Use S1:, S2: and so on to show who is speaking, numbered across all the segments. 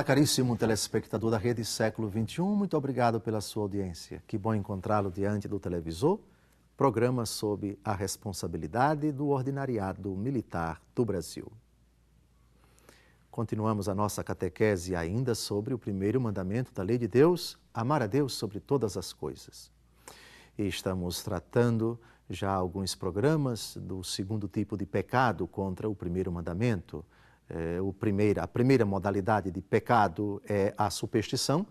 S1: Olá, caríssimo telespectador da Rede Século XXI, muito obrigado pela sua audiência. Que bom encontrá-lo diante do televisor, programa sobre a responsabilidade do ordinariado militar do Brasil. Continuamos a nossa catequese ainda sobre o primeiro mandamento da lei de Deus, amar a Deus sobre todas as coisas. E estamos tratando já alguns programas do segundo tipo de pecado contra o primeiro mandamento. A primeira modalidade de pecado é a superstição,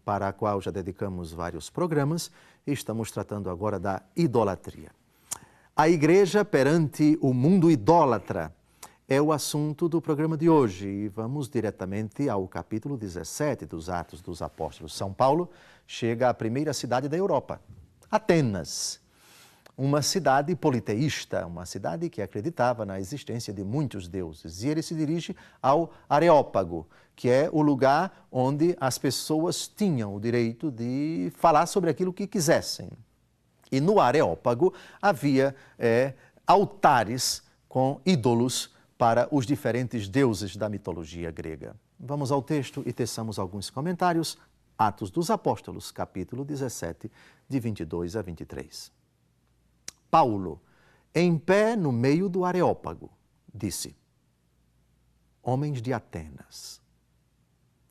S1: para a qual já dedicamos vários programas, e estamos tratando agora da idolatria. A igreja perante o mundo idólatra é o assunto do programa de hoje, e vamos diretamente ao capítulo 17 dos Atos dos Apóstolos. São Paulo chega à primeira cidade da Europa, Atenas. Uma cidade politeísta, uma cidade que acreditava na existência de muitos deuses. E ele se dirige ao Areópago, que é o lugar onde as pessoas tinham o direito de falar sobre aquilo que quisessem. E no Areópago havia altares com ídolos para os diferentes deuses da mitologia grega. Vamos ao texto e teçamos alguns comentários. Atos dos Apóstolos, capítulo 17, de 22 a 23. Paulo, em pé no meio do Areópago, disse: Homens de Atenas,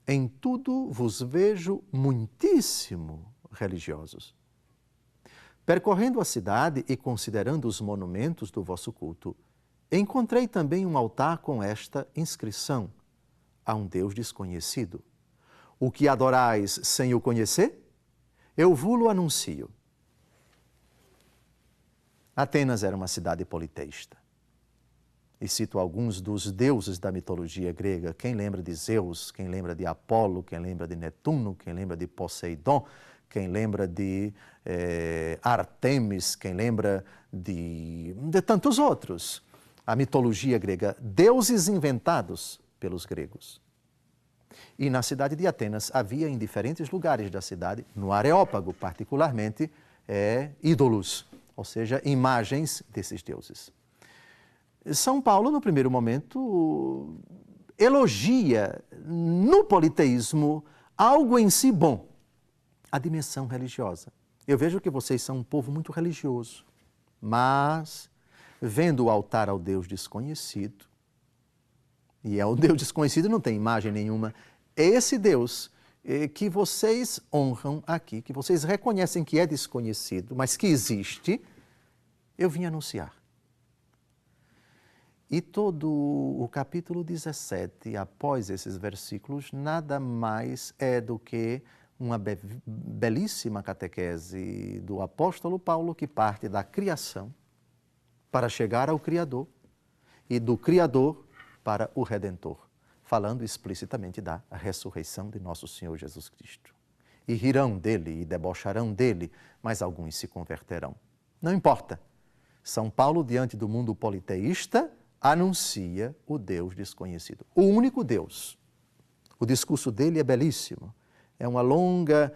S1: em tudo vos vejo muitíssimo religiosos. Percorrendo a cidade e considerando os monumentos do vosso culto, encontrei também um altar com esta inscrição: a um Deus desconhecido. O que adorais sem o conhecer? Eu vos-lo anuncio. Atenas era uma cidade politeísta. E cito alguns dos deuses da mitologia grega. Quem lembra de Zeus, quem lembra de Apolo, quem lembra de Netuno, quem lembra de Poseidon, quem lembra de Artemis, quem lembra de tantos outros. A mitologia grega, deuses inventados pelos gregos. E na cidade de Atenas havia em diferentes lugares da cidade, no Areópago particularmente, ídolos, ou seja, imagens desses deuses. São Paulo, no primeiro momento, elogia no politeísmo algo em si bom, a dimensão religiosa. Eu vejo que vocês são um povo muito religioso, mas vendo o altar ao Deus desconhecido, e ao Deus desconhecido não tem imagem nenhuma, é esse Deus que vocês honram aqui, que vocês reconhecem que é desconhecido, mas que existe, eu vim anunciar. E todo o capítulo 17, após esses versículos, nada mais é do que uma belíssima catequese do apóstolo Paulo, que parte da criação para chegar ao Criador e do Criador para o Redentor, falando explicitamente da ressurreição de nosso Senhor Jesus Cristo. E rirão dele e debocharão dele, mas alguns se converterão. Não importa. São Paulo, diante do mundo politeísta, anuncia o Deus desconhecido, o único Deus. O discurso dele é belíssimo. É uma longa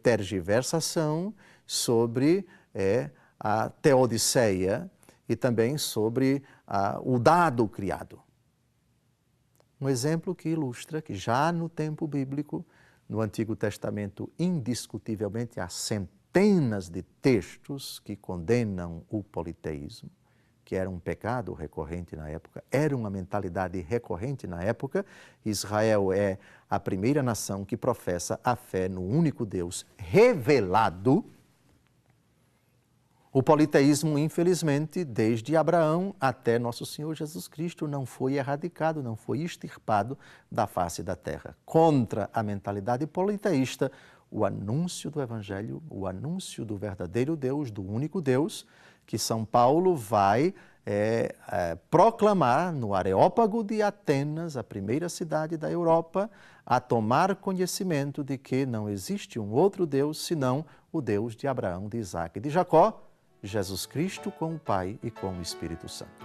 S1: tergiversação sobre a teodiceia e também sobre o dado criado. Um exemplo que ilustra que já no tempo bíblico, no Antigo Testamento, indiscutivelmente há centenas de textos que condenam o politeísmo, que era um pecado recorrente na época, era uma mentalidade recorrente na época. Israel é a primeira nação que professa a fé no único Deus revelado. O politeísmo, infelizmente, desde Abraão até nosso Senhor Jesus Cristo, não foi erradicado, não foi extirpado da face da terra. Contra a mentalidade politeísta, o anúncio do Evangelho, o anúncio do verdadeiro Deus, do único Deus, que São Paulo vai proclamar no Areópago de Atenas, a primeira cidade da Europa, a tomar conhecimento de que não existe um outro Deus senão o Deus de Abraão, de Isaque e de Jacó, Jesus Cristo com o Pai e com o Espírito Santo.